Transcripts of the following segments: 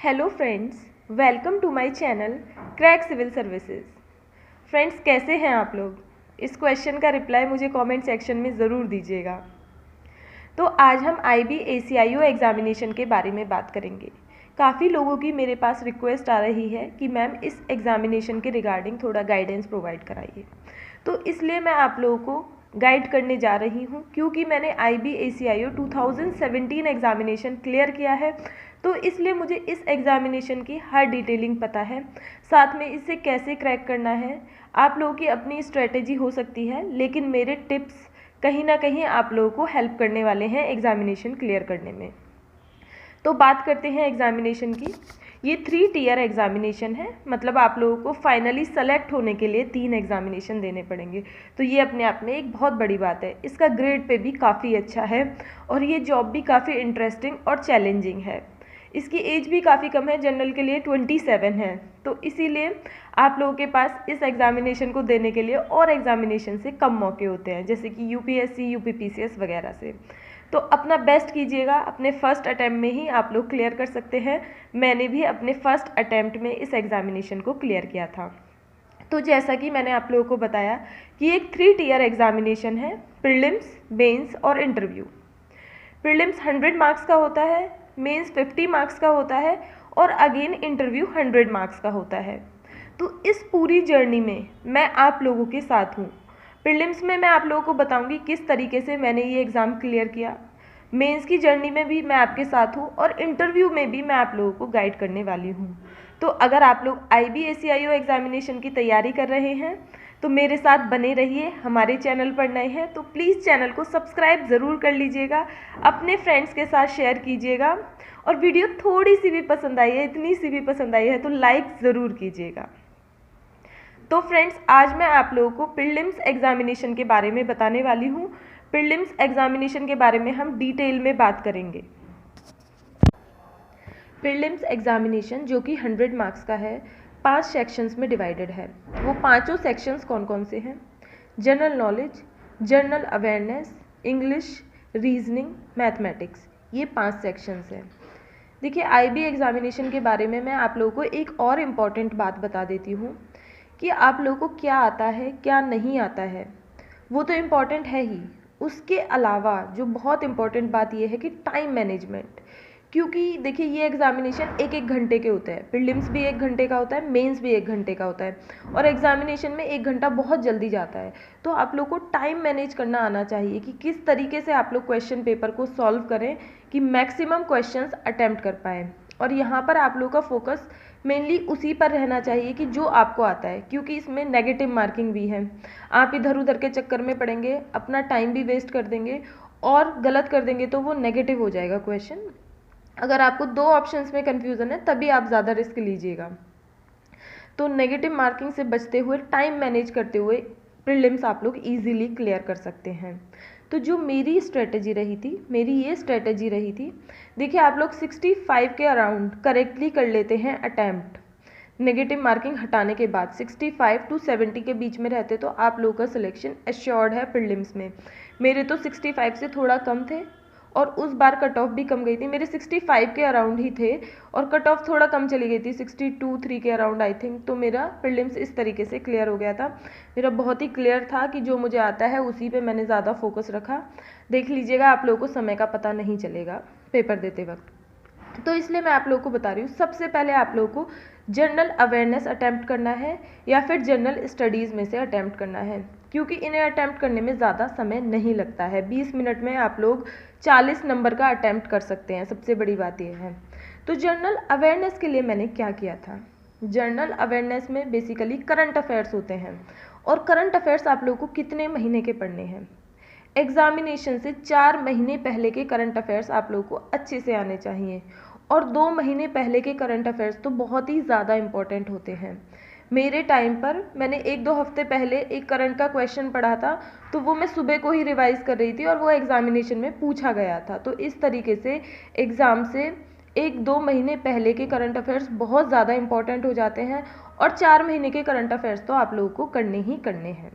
Hello friends, welcome to my channel crack civil services. Friends, कैसे हैं आप लोग? इस क्वेश्चन का रिप्लाई मुझे कमेंट सेक्शन में ज़रूर दीजिएगा। तो आज हम IB ACIO एग्ज़ामिनेशन के बारे में बात करेंगे। काफ़ी लोगों की मेरे पास रिक्वेस्ट आ रही है कि मैम इस एग्ज़ामिनेशन के रिगार्डिंग थोड़ा गाइडेंस प्रोवाइड कराइए, तो इसलिए मैं आप लोगों को गाइड करने जा रही हूँ। क्योंकि मैंने IB ACIO 2017 एग्ज़ामिनेशन क्लियर किया है, तो इसलिए मुझे इस एग्ज़ामिनेशन की हर डिटेलिंग पता है। साथ में इसे कैसे क्रैक करना है, आप लोगों की अपनी स्ट्रेटेजी हो सकती है, लेकिन मेरे टिप्स कहीं ना कहीं आप लोगों को हेल्प करने वाले हैं एग्ज़ामिनेशन क्लियर करने में। तो बात करते हैं एग्ज़ामिनेशन की। ये 3 टियर एग्ज़ामिनेशन है, मतलब आप लोगों को फाइनली सेलेक्ट होने के लिए 3 एग्ज़ामिनेशन देने पड़ेंगे। तो ये अपने आप में एक बहुत बड़ी बात है। इसका ग्रेड पे भी काफ़ी अच्छा है और ये जॉब भी काफ़ी इंटरेस्टिंग और चैलेंजिंग है। इसकी एज भी काफ़ी कम है, जनरल के लिए 27 है। तो इसीलिए आप लोगों के पास इस एग्ज़ामिनेशन को देने के लिए और एग्ज़ामिनेशन से कम मौके होते हैं, जैसे कि UPSC UPPCS वगैरह से। तो अपना बेस्ट कीजिएगा, अपने फर्स्ट अटैम्प्ट में ही आप लोग क्लियर कर सकते हैं। मैंने भी अपने फर्स्ट अटैम्प्ट में इस एग्ज़ामिनेशन को क्लियर किया था। तो जैसा कि मैंने आप लोगों को बताया कि एक 3 टियर एग्ज़ामिनेशन है, प्रीलिम्स, मेंस और इंटरव्यू। प्रीलिम्स 100 मार्क्स का होता है, मेंस 50 मार्क्स का होता है और अगेन इंटरव्यू 100 मार्क्स का होता है। तो इस पूरी जर्नी में मैं आप लोगों के साथ हूँ। प्रीलिम्स में मैं आप लोगों को बताऊंगी किस तरीके से मैंने ये एग्ज़ाम क्लियर किया, मेंस की जर्नी में भी मैं आपके साथ हूँ और इंटरव्यू में भी मैं आप लोगों को गाइड करने वाली हूँ। तो अगर आप लोग IB ACIO एग्ज़ामिनेशन की तैयारी कर रहे हैं तो मेरे साथ बने रहिए। हमारे चैनल पर नए हैं तो प्लीज़ चैनल को सब्सक्राइब ज़रूर कर लीजिएगा, अपने फ्रेंड्स के साथ शेयर कीजिएगा और वीडियो थोड़ी सी भी पसंद आई है, इतनी सी भी पसंद आई है तो लाइक ज़रूर कीजिएगा। तो फ्रेंड्स, आज मैं आप लोगों को प्रीलिम्स एग्ज़ामिनेशन के बारे में बताने वाली हूँ। प्रीलिम्स एग्ज़ामिनेशन के बारे में हम डिटेल में बात करेंगे। प्रीलिम्स एग्ज़ामिनेशन जो कि 100 मार्क्स का है, 5 सेक्शंस में डिवाइडेड है। वो पाँचों सेक्शंस कौन कौन से हैं? General knowledge, general awareness, English, reasoning, mathematics, ये 5 सेक्शंस हैं। देखिए, IB एग्ज़ामिनेशन के बारे में मैं आप लोगों को एक और इम्पॉर्टेंट बात बता देती हूँ कि आप लोगों को क्या आता है क्या नहीं आता है, वो तो इम्पॉर्टेंट है ही। उसके अलावा जो बहुत इम्पॉर्टेंट बात ये है कि टाइम मैनेजमेंट। क्योंकि देखिए, ये एग्ज़ामिनेशन 1-1 घंटे के होते हैं। प्रीलिम्स भी 1 घंटे का होता है, मेंस भी 1 घंटे का होता है और एग्ज़ामिनेशन में 1 घंटा बहुत जल्दी जाता है। तो आप लोग को टाइम मैनेज करना आना चाहिए कि किस तरीके से आप लोग क्वेश्चन पेपर को सॉल्व करें कि मैक्सिमम क्वेश्चंस अटैम्प्ट कर पाएँ। और यहाँ पर आप लोग का फोकस मेनली उसी पर रहना चाहिए कि जो आपको आता है, क्योंकि इसमें नेगेटिव मार्किंग भी है। आप इधर उधर के चक्कर में पड़ेंगे, अपना टाइम भी वेस्ट कर देंगे और गलत कर देंगे तो वो नेगेटिव हो जाएगा क्वेश्चन। अगर आपको 2 ऑप्शंस में कन्फ्यूज़न है तभी आप ज़्यादा रिस्क लीजिएगा। तो नेगेटिव मार्किंग से बचते हुए, टाइम मैनेज करते हुए प्रीलिम्स आप लोग ईजिली क्लियर कर सकते हैं। तो जो मेरी स्ट्रेटजी रही थी, मेरी ये स्ट्रेटजी रही थी, देखिए आप लोग 65 के अराउंड करेक्टली कर लेते हैं अटैम्प्ट। नेगेटिव मार्किंग हटाने के बाद 65 to 70 के बीच में रहते तो आप लोगों का सिलेक्शन एश्योर्ड है प्रीलिम्स में। मेरे तो 65 से थोड़ा कम थे और उस बार कट ऑफ भी कम गई थी। मेरे 65 के अराउंड ही थे और कट ऑफ थोड़ा कम चली गई थी, 62-3 के अराउंड आई थिंक। तो मेरा प्रीलिम्स इस तरीके से क्लियर हो गया था। मेरा बहुत ही क्लियर था कि जो मुझे आता है उसी पे मैंने ज़्यादा फोकस रखा। देख लीजिएगा, आप लोगों को समय का पता नहीं चलेगा पेपर देते वक्त। तो इसलिए मैं आप लोगों को बता रही हूँ, सबसे पहले आप लोगों को जनरल अवेयरनेस अटैम्प्ट करना है या फिर जनरल स्टडीज़ में से अटैम्प्ट करना है, क्योंकि इन्हें अटैम्प्ट करने में ज़्यादा समय नहीं लगता है। 20 मिनट में आप लोग 40 नंबर का अटैम्प्ट कर सकते हैं। सबसे बड़ी बात यह है। तो जनरल अवेयरनेस के लिए मैंने क्या किया था? जनरल अवेयरनेस में बेसिकली करंट अफेयर्स होते हैं और करंट अफेयर्स आप लोगों को कितने महीने के पढ़ने हैं? एग्ज़ामिनेशन से 4 महीने पहले के करंट अफेयर्स आप लोगों को अच्छे से आने चाहिए और 2 महीने पहले के करंट अफेयर्स तो बहुत ही ज़्यादा इम्पॉर्टेंट होते हैं। मेरे टाइम पर मैंने 1-2 हफ्ते पहले एक करंट का क्वेश्चन पढ़ा था, तो वो मैं सुबह को ही रिवाइज़ कर रही थी और वो एग्ज़ामिनेशन में पूछा गया था। तो इस तरीके से एग्ज़ाम से 1-2 महीने पहले के करंट अफेयर्स बहुत ज़्यादा इम्पॉर्टेंट हो जाते हैं और 4 महीने के करंट अफेयर्स तो आप लोगों को करने ही करने हैं।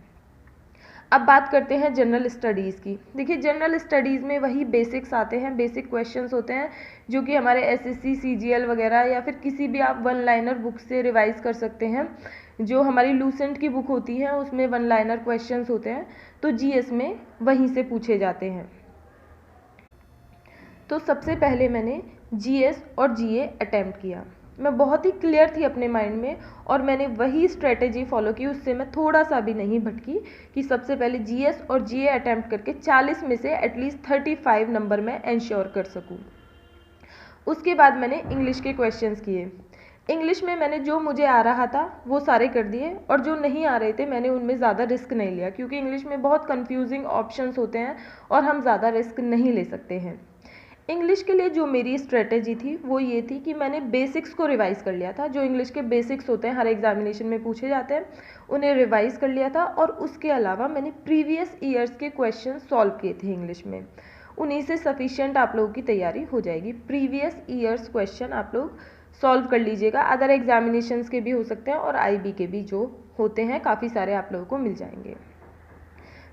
अब बात करते हैं जनरल स्टडीज़ की। देखिए जनरल स्टडीज़ में वही बेसिक्स आते हैं, बेसिक क्वेश्चंस होते हैं जो कि हमारे एसएससी सीजीएल वगैरह या फिर किसी भी आप वन लाइनर बुक से रिवाइज कर सकते हैं। जो हमारी लूसेंट की बुक होती है उसमें वन लाइनर क्वेश्चंस होते हैं, तो जीएस में वहीं से पूछे जाते हैं। तो सबसे पहले मैंने जीएस और जीए अटेम्प्ट किया। मैं बहुत ही क्लियर थी अपने माइंड में और मैंने वही स्ट्रेटेजी फॉलो की, उससे मैं थोड़ा सा भी नहीं भटकी कि सबसे पहले जीएस और जीए अटेम्प्ट करके 40 में से एटलीस्ट 35 नंबर मैं इंश्योर कर सकूं। उसके बाद मैंने इंग्लिश के क्वेश्चंस किए। इंग्लिश में मैंने जो मुझे आ रहा था वो सारे कर दिए और जो नहीं आ रहे थे मैंने उनमें ज़्यादा रिस्क नहीं लिया, क्योंकि इंग्लिश में बहुत कंफ्यूजिंग ऑप्शंस होते हैं और हम ज़्यादा रिस्क नहीं ले सकते हैं। इंग्लिश के लिए जो मेरी स्ट्रेटेजी थी वो ये थी कि मैंने बेसिक्स को रिवाइज़ कर लिया था। जो इंग्लिश के बेसिक्स होते हैं हर एग्जामिनेशन में पूछे जाते हैं, उन्हें रिवाइज़ कर लिया था और उसके अलावा मैंने प्रीवियस ईयर्स के क्वेश्चन सॉल्व किए थे इंग्लिश में। उन्हीं से सफिशिएंट आप लोगों की तैयारी हो जाएगी। प्रीवियस ईयर्स क्वेश्चन आप लोग सॉल्व कर लीजिएगा, अदर एग्जामिनेशंस के भी हो सकते हैं और आईबी के भी जो होते हैं काफ़ी सारे आप लोगों को मिल जाएंगे।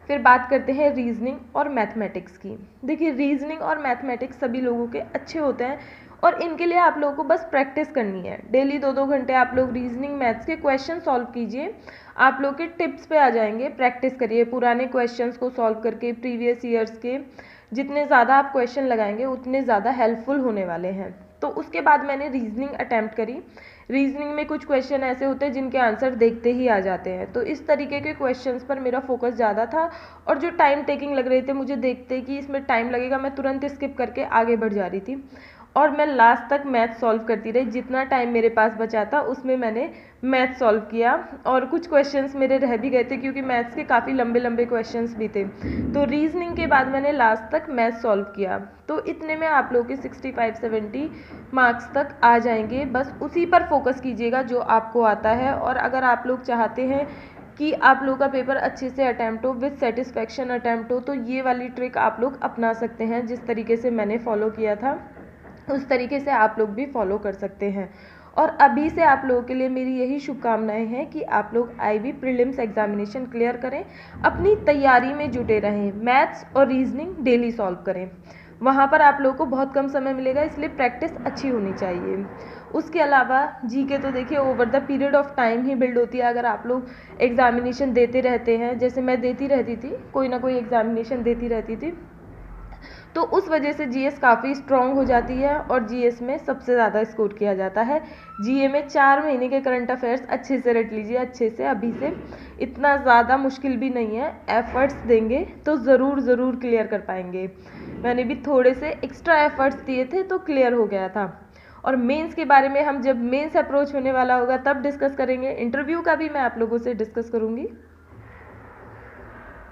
फिर बात करते हैं रीजनिंग और मैथमेटिक्स की। देखिए रीजनिंग और मैथमेटिक्स सभी लोगों के अच्छे होते हैं और इनके लिए आप लोगों को बस प्रैक्टिस करनी है। डेली 2-2 घंटे आप लोग रीजनिंग मैथ्स के क्वेश्चन सॉल्व कीजिए, आप लोग के टिप्स पे आ जाएंगे। प्रैक्टिस करिए पुराने क्वेश्चंस को सॉल्व करके, प्रीवियस ईयर्स के जितने ज़्यादा आप क्वेश्चन लगाएंगे उतने ज़्यादा हेल्पफुल होने वाले हैं। तो उसके बाद मैंने रीजनिंग अटैम्प्ट करी। रीजनिंग में कुछ क्वेश्चन ऐसे होते हैं जिनके आंसर देखते ही आ जाते हैं, तो इस तरीके के क्वेश्चंस पर मेरा फोकस ज़्यादा था और जो टाइम टेकिंग लग रहे थे, मुझे देखते कि इसमें टाइम लगेगा, मैं तुरंत स्किप करके आगे बढ़ जा रही थी और मैं लास्ट तक मैथ सॉल्व करती रही। जितना टाइम मेरे पास बचा था उसमें मैंने मैथ सॉल्व किया और कुछ क्वेश्चंस मेरे रह भी गए थे क्योंकि मैथ्स के काफ़ी लंबे लंबे क्वेश्चंस भी थे। तो रीजनिंग के बाद मैंने लास्ट तक मैथ सॉल्व किया। तो इतने में आप लोगों के 65-70 मार्क्स तक आ जाएंगे। बस उसी पर फोकस कीजिएगा जो आपको आता है, और अगर आप लोग चाहते हैं कि आप लोगों का पेपर अच्छे से अटैम्प्ट हो, विद सेटिस्फेक्शन अटैम्प्ट हो, तो ये वाली ट्रिक आप लोग अपना सकते हैं। जिस तरीके से मैंने फॉलो किया था उस तरीके से आप लोग भी फॉलो कर सकते हैं। और अभी से आप लोगों के लिए मेरी यही शुभकामनाएं हैं कि आप लोग आईबी प्रीलिम्स एग्जामिनेशन क्लियर करें, अपनी तैयारी में जुटे रहें, मैथ्स और रीजनिंग डेली सॉल्व करें। वहाँ पर आप लोगों को बहुत कम समय मिलेगा, इसलिए प्रैक्टिस अच्छी होनी चाहिए। उसके अलावा जीके तो देखिए over the period of time he build होती है। अगर आप लोग एग्जामिनेशन देते रहते हैं, जैसे मैं देती रहती थी, कोई ना कोई एग्जामिनेशन देती रहती थी, तो उस वजह से जीएस काफ़ी स्ट्रॉन्ग हो जाती है और जीएस में सबसे ज़्यादा स्कोर किया जाता है। जीए में 4 महीने के करंट अफेयर्स अच्छे से रट लीजिए, अच्छे से। अभी से इतना ज़्यादा मुश्किल भी नहीं है, एफर्ट्स देंगे तो ज़रूर क्लियर कर पाएंगे। मैंने भी थोड़े से एक्स्ट्रा एफर्ट्स दिए थे तो क्लियर हो गया था। और मेंस के बारे में हम जब मेंस अप्रोच होने वाला होगा तब डिस्कस करेंगे। इंटरव्यू का भी मैं आप लोगों से डिस्कस करूँगी।